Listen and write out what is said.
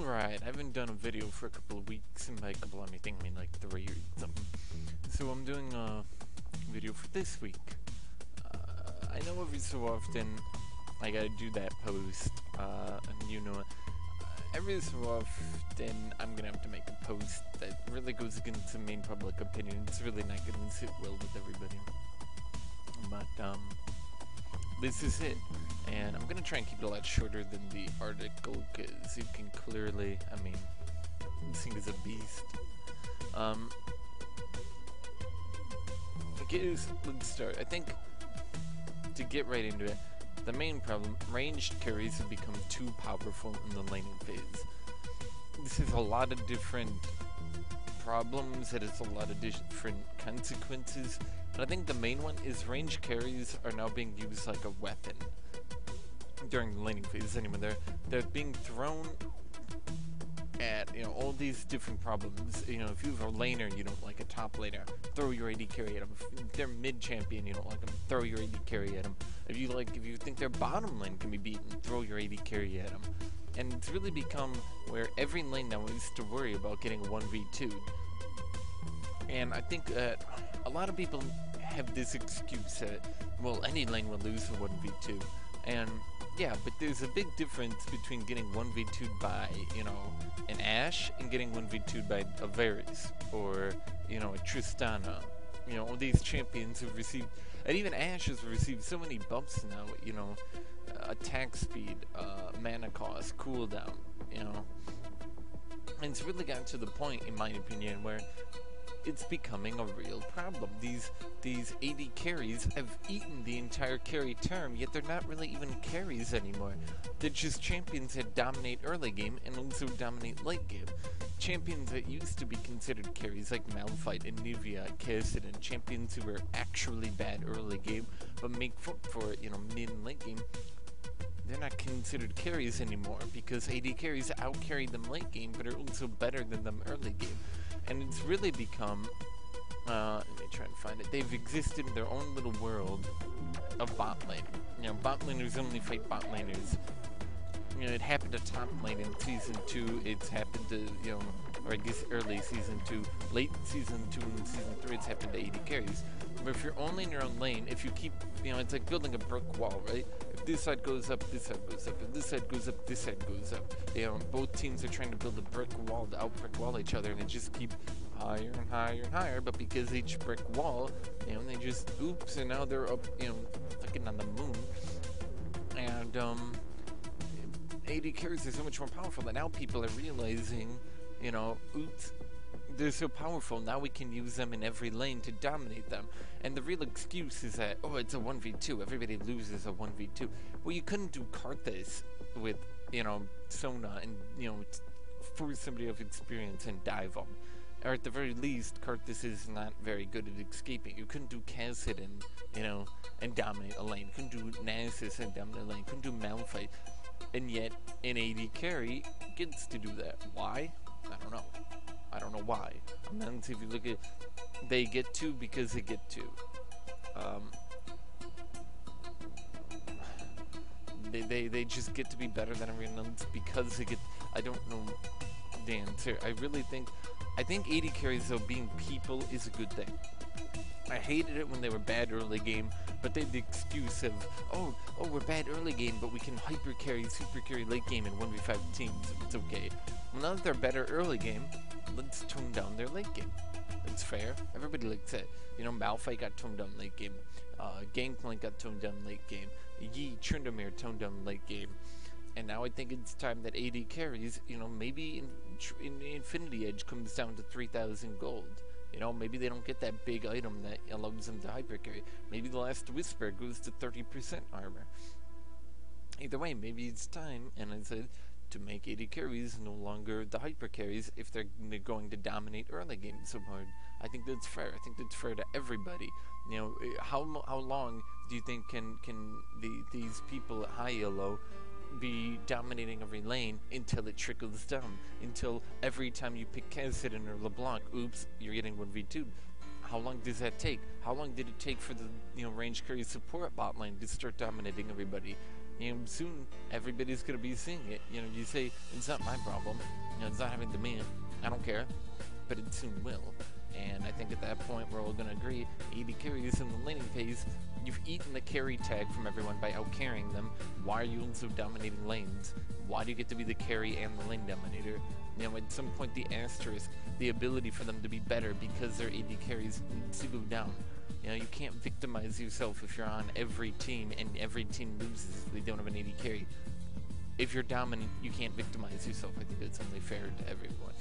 Alright, I haven't done a video for a couple of weeks, and by a couple I mean like 3 or something. So I'm doing a video for this week. I know every so often I gotta do that post, and you know, every so often I'm gonna have to make a post that really goes against the main public opinion. It's really not gonna sit well with everybody. But, this is it, and I'm gonna try and keep it a lot shorter than the article, because you can clearly, I mean, this thing is a beast. Let's start. I think, to get right into it, the main problem, ranged carries have become too powerful in the laning phase. This has a lot of different problems, it has a lot of different consequences, but I think the main one is ranged carries are now being used like a weapon during the laning phase. Anyway, they're being thrown at, you know, all these different problems. You know, if you have a laner you don't like, a top laner, throw your AD carry at them. If they're mid champion you don't like them, throw your AD carry at them. If you think their bottom lane can be beaten, throw your AD carry at them. And it's really become where every lane now needs to worry about getting 1v2'd. And I think that a lot of people have this excuse that, well, any lane will lose a 1v2. And yeah, but there's a big difference between getting 1v2'd by, you know, an Ashe and getting 1v2'd by a Varus or, you know, a Tristana. You know, all these champions who've received, and even Ashe has received so many buffs now, you know, attack speed, mana cost, cooldown, you know. And it's really gotten to the point, in my opinion, where it's becoming a real problem. These AD carries have eaten the entire carry term, yet they're not really even carries anymore. They're just champions that dominate early game and also dominate late game. Champions that used to be considered carries like Malphite and Nivea, Kassadin, champions who were actually bad early game, but make for it, you know, mid and late game. They're not considered carries anymore because AD carries out-carry them late game, but are also better than them early game. And it's really become, let me try and find it, they've existed in their own little world of bot lane. You know, bot laners only fight bot laners. You know, it happened to top lane in Season 2, it's happened to, you know, or I guess early Season 2, late Season 2 and Season 3, it's happened to AD carries. But if you're only in your own lane, if you keep, you know, it's like building a brick wall, right? If this side goes up, this side goes up. If this side goes up, this side goes up. You know, both teams are trying to build a brick wall to out-brick wall each other, and it just keeps higher and higher and higher. But because each brick wall, you know, they just, oops, and now they're up, you know, fucking on the moon. And, AD carries are so much more powerful that now people are realizing, you know, oops, they're so powerful, now we can use them in every lane to dominate them. And the real excuse is that, oh, it's a 1v2, everybody loses a 1v2. Well, you couldn't do Karthus with, you know, Sona and, you know, force somebody of experience and dive them. Or at the very least, Karthus is not very good at escaping. You couldn't do Kassadin, you know, and dominate a lane. You couldn't do Nasus and dominate a lane. You couldn't do Malphite. And yet, an AD carry gets to do that. Why? I don't know. I don't know why. And then if you look at, they get to because they get to. They just get to be better than everyone else because they get. I don't know the answer. I think AD carries, though, being people is a good thing. I hated it when they were bad early game, but they had the excuse of, oh, we're bad early game, but we can hyper carry, super carry late game in 1v5 teams. It's okay. Well, now that they're better early game, let's tone down their late game. It's fair. Everybody likes it. You know, Malphite got toned down late game. Gangplank got toned down late game. Yi Tryndamere toned down late game. And now I think it's time that AD carries, you know, maybe in Infinity Edge comes down to 3,000 gold. You know, maybe they don't get that big item that allows them to hypercarry. Maybe the last Whisper goes to 30% armor. Either way, maybe it's time, and I said, to make AD carries no longer the hypercarries if they're going to dominate early game so hard. I think that's fair. I think that's fair to everybody. You know, how long do you think can these people at high elo be dominating every lane until it trickles down, until every time you pick Kassadin or LeBlanc, oops, you're getting 1v2. How long does that take? How long did it take for the, you know, range carry support bot lane to start dominating everybody? You know, soon everybody's gonna be seeing it. You know, you say it's not my problem. You know, it's not having demand. I don't care, but it soon will. And I think at that point we're all gonna agree. 80 carries in the laning phase. You've eaten the carry tag from everyone by out-carrying them. Why are you also dominating lanes? Why do you get to be the carry and the lane dominator? You know, at some point the asterisk, the ability for them to be better because they're 80 carries needs to go down. You know, you can't victimize yourself if you're on every team and every team loses if they don't have an 80 carry. If you're dominant, you can't victimize yourself. I think it's only fair to everyone.